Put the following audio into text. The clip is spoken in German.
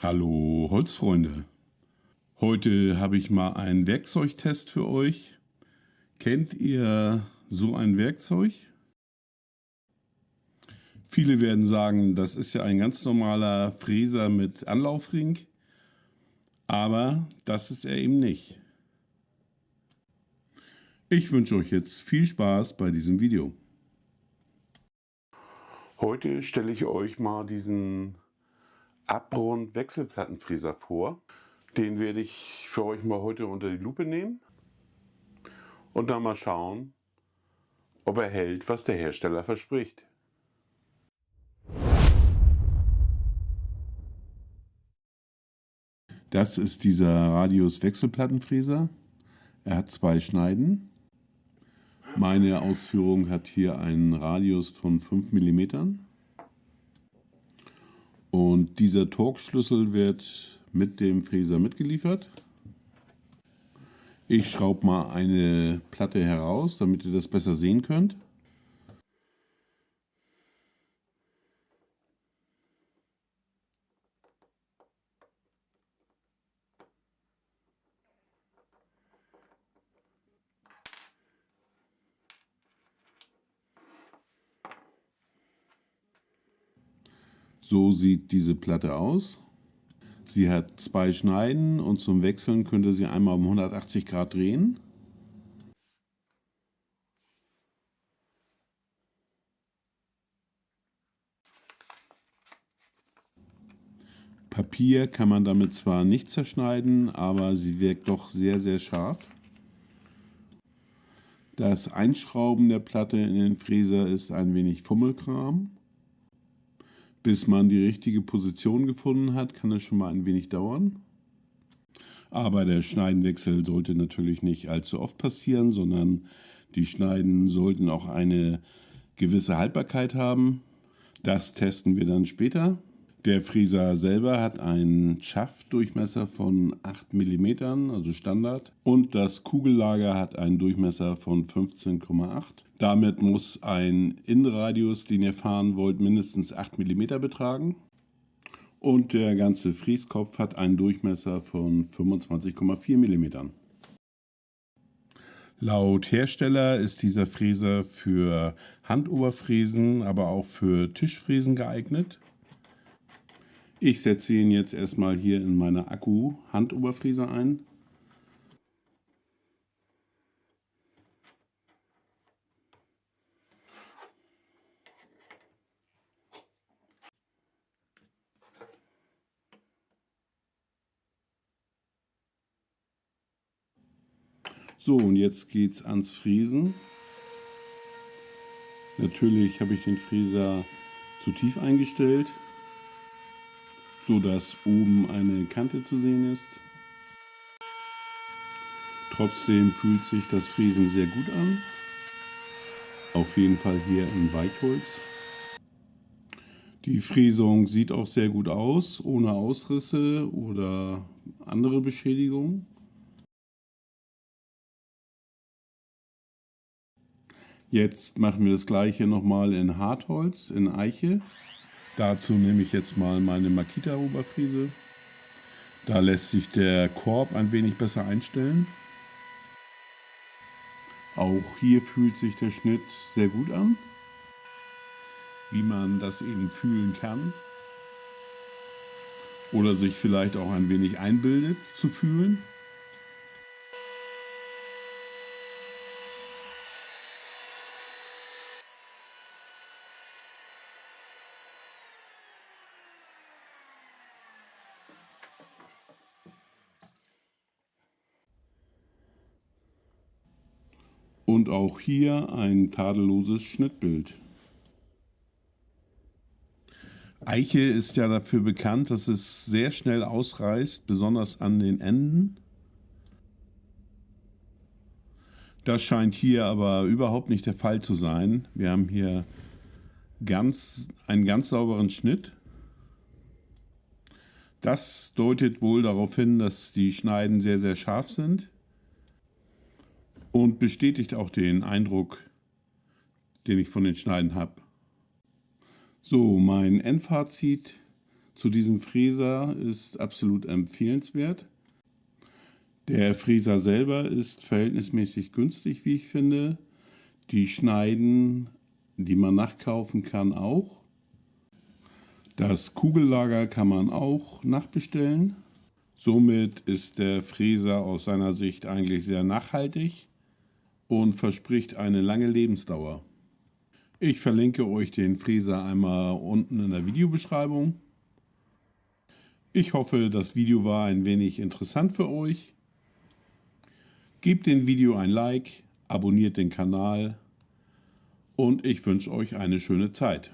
Hallo Holzfreunde, heute habe ich mal einen Werkzeugtest für euch. Kennt ihr so ein Werkzeug? Viele werden sagen, das ist ja ein ganz normaler Fräser mit Anlaufring, aber das ist er eben nicht. Ich wünsche euch jetzt viel Spaß bei diesem Video. Heute stelle ich euch mal diesen Abrund-Wechselplattenfräser vor. Den werde ich für euch mal heute unter die Lupe nehmen und dann mal schauen, ob er hält, was der Hersteller verspricht. Das ist dieser Radius Wechselplattenfräser. Er hat 2 Schneiden. Meine Ausführung hat hier einen Radius von 5 mm. Und dieser Torx-Schlüssel wird mit dem Fräser mitgeliefert. Ich schraube mal eine Platte heraus, damit ihr das besser sehen könnt. So sieht diese Platte aus. Sie hat 2 Schneiden und zum Wechseln könnt ihr sie einmal um 180 Grad drehen. Papier kann man damit zwar nicht zerschneiden, aber sie wirkt doch sehr, sehr scharf. Das Einschrauben der Platte in den Fräser ist ein wenig Fummelkram. Bis man die richtige Position gefunden hat, kann es schon mal ein wenig dauern. Aber der Schneidenwechsel sollte natürlich nicht allzu oft passieren, sondern die Schneiden sollten auch eine gewisse Haltbarkeit haben. Das testen wir dann später. Der Fräser selber hat einen Schaftdurchmesser von 8 mm, also Standard. Und das Kugellager hat einen Durchmesser von 15,8. Damit muss ein Innenradius, den ihr fahren wollt, mindestens 8 mm betragen. Und der ganze Fräskopf hat einen Durchmesser von 25,4 mm. Laut Hersteller ist dieser Fräser für Handoberfräsen, aber auch für Tischfräsen geeignet. Ich setze ihn jetzt erstmal hier in meine Akku-Handoberfräse ein. So, und jetzt geht's ans Fräsen. Natürlich habe ich den Fräser zu tief eingestellt, so dass oben eine Kante zu sehen ist. Trotzdem fühlt sich das Fräsen sehr gut an. Auf jeden Fall hier in Weichholz. Die Fräsung sieht auch sehr gut aus, ohne Ausrisse oder andere Beschädigungen. Jetzt machen wir das gleiche nochmal in Hartholz, in Eiche. Dazu nehme ich jetzt mal meine Makita-Oberfräse. Da lässt sich der Korb ein wenig besser einstellen. Auch hier fühlt sich der Schnitt sehr gut an, wie man das eben fühlen kann. Oder sich vielleicht auch ein wenig einbildet zu fühlen. Und auch hier ein tadelloses Schnittbild. Eiche ist ja dafür bekannt, dass es sehr schnell ausreißt, besonders an den Enden. Das scheint hier aber überhaupt nicht der Fall zu sein. Wir haben hier einen ganz sauberen Schnitt. Das deutet wohl darauf hin, dass die Schneiden sehr, sehr scharf sind. Und bestätigt auch den Eindruck, den ich von den Schneiden habe. So, mein Endfazit zu diesem Fräser ist absolut empfehlenswert. Der Fräser selber ist verhältnismäßig günstig, wie ich finde. Die Schneiden, die man nachkaufen kann, auch. Das Kugellager kann man auch nachbestellen. Somit ist der Fräser aus seiner Sicht eigentlich sehr nachhaltig und verspricht eine lange Lebensdauer. Ich verlinke euch den Fräser einmal unten in der Videobeschreibung. Ich hoffe, das Video war ein wenig interessant für euch. Gebt dem Video ein Like, abonniert den Kanal und ich wünsche euch eine schöne Zeit.